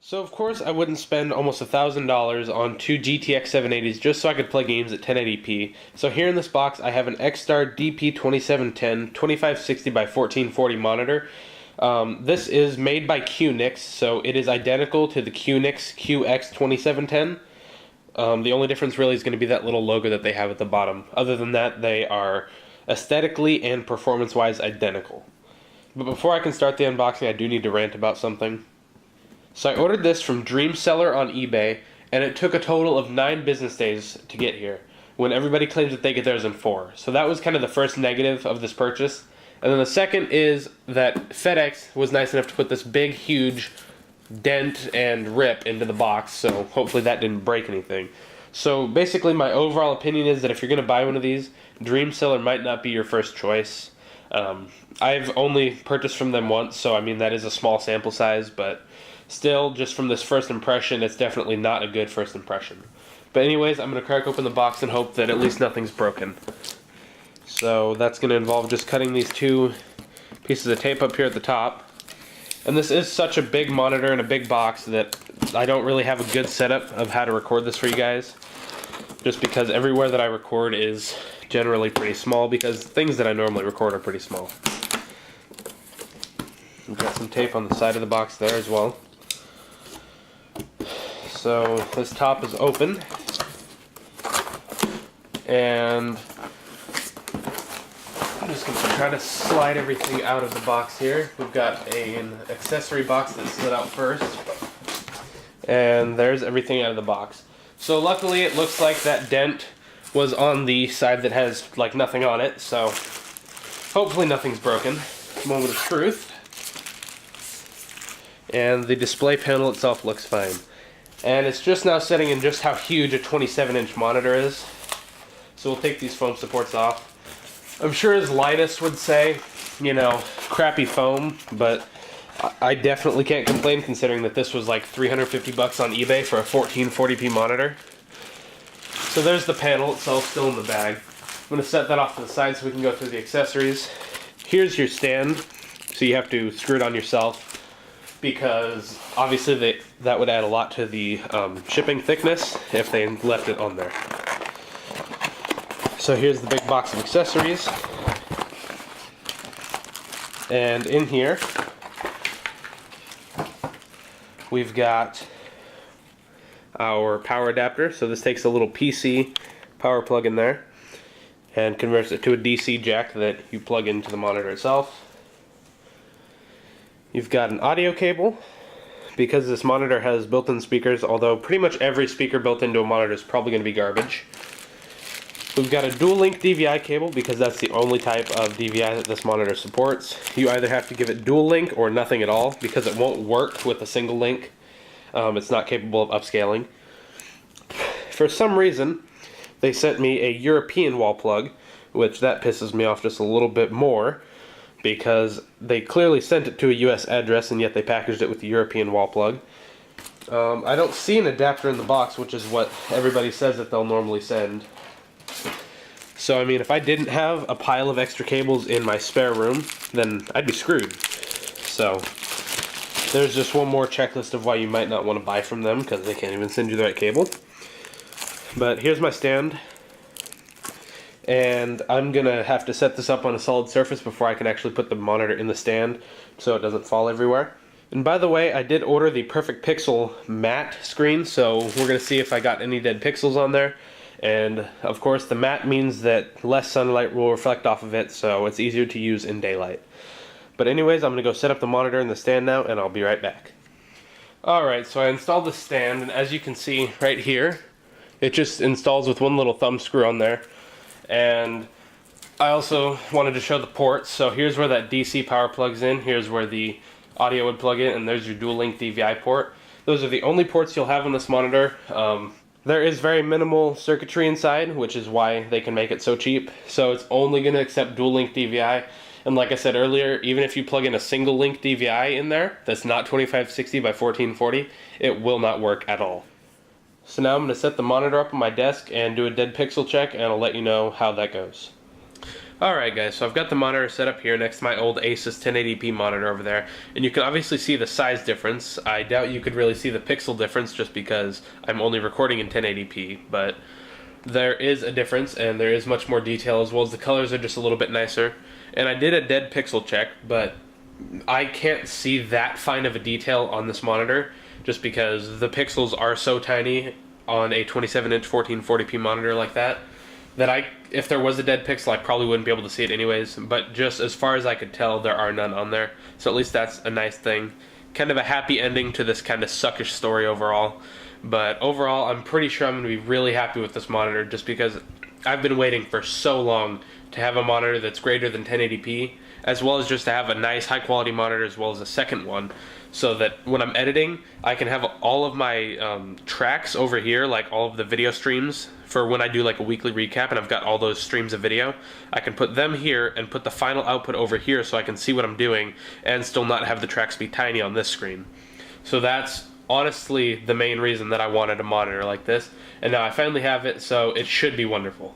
So of course I wouldn't spend almost $1,000 on two GTX 780s just so I could play games at 1080p. So here in this box I have an X-Star DP2710 2560x1440 monitor. This is made by QNIX, so it is identical to the QNIX QX2710. The only difference really is going to be that little logo that they have at the bottom. Other than that, they are aesthetically and performance-wise identical. But before I can start the unboxing, I do need to rant about something. So I ordered this from Dreamseller on eBay, and it took a total of 9 business days to get here, when everybody claims that they get theirs in 4. So that was kind of the first negative of this purchase. And then the second is that FedEx was nice enough to put this big, huge dent and rip into the box, so hopefully that didn't break anything. So basically my overall opinion is that if you're going to buy one of these, Dreamseller might not be your first choice. I've only purchased from them once, so I mean that is a small sample size, but still, just from this first impression, it's definitely not a good first impression. But anyways, I'm going to crack open the box and hope that at least nothing's broken. So that's going to involve just cutting these 2 pieces of tape up here at the top. And this is such a big monitor and a big box that I don't really have a good setup of how to record this for you guys. Just because everywhere that I record is generally pretty small, because things that I normally record are pretty small. We've got some tape on the side of the box there as well. So this top is open, and I'm just going to try to slide everything out of the box here. We've got an accessory box that slid out first, and there's everything out of the box. So luckily it looks like that dent was on the side that has like nothing on it, so hopefully nothing's broken. Moment of truth. And the display panel itself looks fine. And it's just now setting in just how huge a 27-inch monitor is. So we'll take these foam supports off. I'm sure as Linus would say, you know, crappy foam, but I definitely can't complain considering that this was like 350 bucks on eBay for a 1440p monitor. So there's the panel itself still in the bag. I'm going to set that off to the side so we can go through the accessories. Here's your stand, so you have to screw it on yourself, because obviously that would add a lot to the shipping thickness if they left it on there. So here's the big box of accessories. And in here, we've got our power adapter. So this takes a little PC power plug in there and converts it to a DC jack that you plug into the monitor itself. You've got an audio cable, because this monitor has built-in speakers, although pretty much every speaker built into a monitor is probably going to be garbage. We've got a dual-link DVI cable, because that's the only type of DVI that this monitor supports. You either have to give it dual-link or nothing at all, because it won't work with a single link. It's not capable of upscaling. For some reason, they sent me a European wall plug, which that pisses me off just a little bit more, because they clearly sent it to a US address and yet they packaged it with the European wall plug. I don't see an adapter in the box, which is what everybody says that they'll normally send. So I mean, if I didn't have a pile of extra cables in my spare room, then I'd be screwed. So there's just one more checklist of why you might not want to buy from them, because they can't even send you the right cable. But here's my stand. And I'm going to have to set this up on a solid surface before I can actually put the monitor in the stand so it doesn't fall everywhere. And by the way, I did order the Perfect Pixel matte screen, so we're going to see if I got any dead pixels on there. And of course the matte means that less sunlight will reflect off of it, so it's easier to use in daylight. But anyways, I'm going to go set up the monitor in the stand now, and I'll be right back. Alright, so I installed the stand, and as you can see right here, it just installs with one little thumb screw on there. And I also wanted to show the ports. So here's where that DC power plugs in, here's where the audio would plug in, and there's your dual link DVI port. Those are the only ports you'll have on this monitor. There is very minimal circuitry inside, which is why they can make it so cheap. So it's only going to accept dual link DVI, and like I said earlier, even if you plug in a single link DVI in there that's not 2560x1440, it will not work at all. So now I'm going to set the monitor up on my desk and do a dead pixel check, and I'll let you know how that goes. Alright guys, so I've got the monitor set up here next to my old Asus 1080p monitor over there, and you can obviously see the size difference. I doubt you could really see the pixel difference just because I'm only recording in 1080p, but there is a difference and there is much more detail, as well as the colors are just a little bit nicer. And I did a dead pixel check, but I can't see that fine of a detail on this monitor just because the pixels are so tiny on a 27-inch 1440p monitor like that if there was a dead pixel, I probably wouldn't be able to see it anyways. But just as far as I could tell, there are none on there. So at least that's a nice thing. Kind of a happy ending to this kind of suckish story overall. But overall, I'm pretty sure I'm going to be really happy with this monitor just because I've been waiting for so long to have a monitor that's greater than 1080p, as well as just to have a nice high quality monitor as well as a second one, so that when I'm editing, I can have all of my tracks over here, like all of the video streams for when I do like a weekly recap and I've got all those streams of video. I can put them here and put the final output over here so I can see what I'm doing and still not have the tracks be tiny on this screen. So that's honestly the main reason that I wanted a monitor like this, and now I finally have it, so it should be wonderful.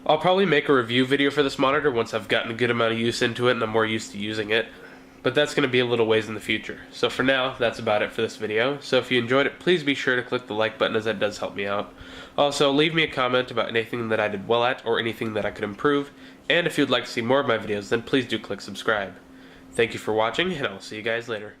I'll probably make a review video for this monitor once I've gotten a good amount of use into it and I'm more used to using it. But that's going to be a little ways in the future. So for now, that's about it for this video. So if you enjoyed it, please be sure to click the like button, as that does help me out. Also, leave me a comment about anything that I did well at or anything that I could improve. And if you'd like to see more of my videos, then please do click subscribe. Thank you for watching, and I'll see you guys later.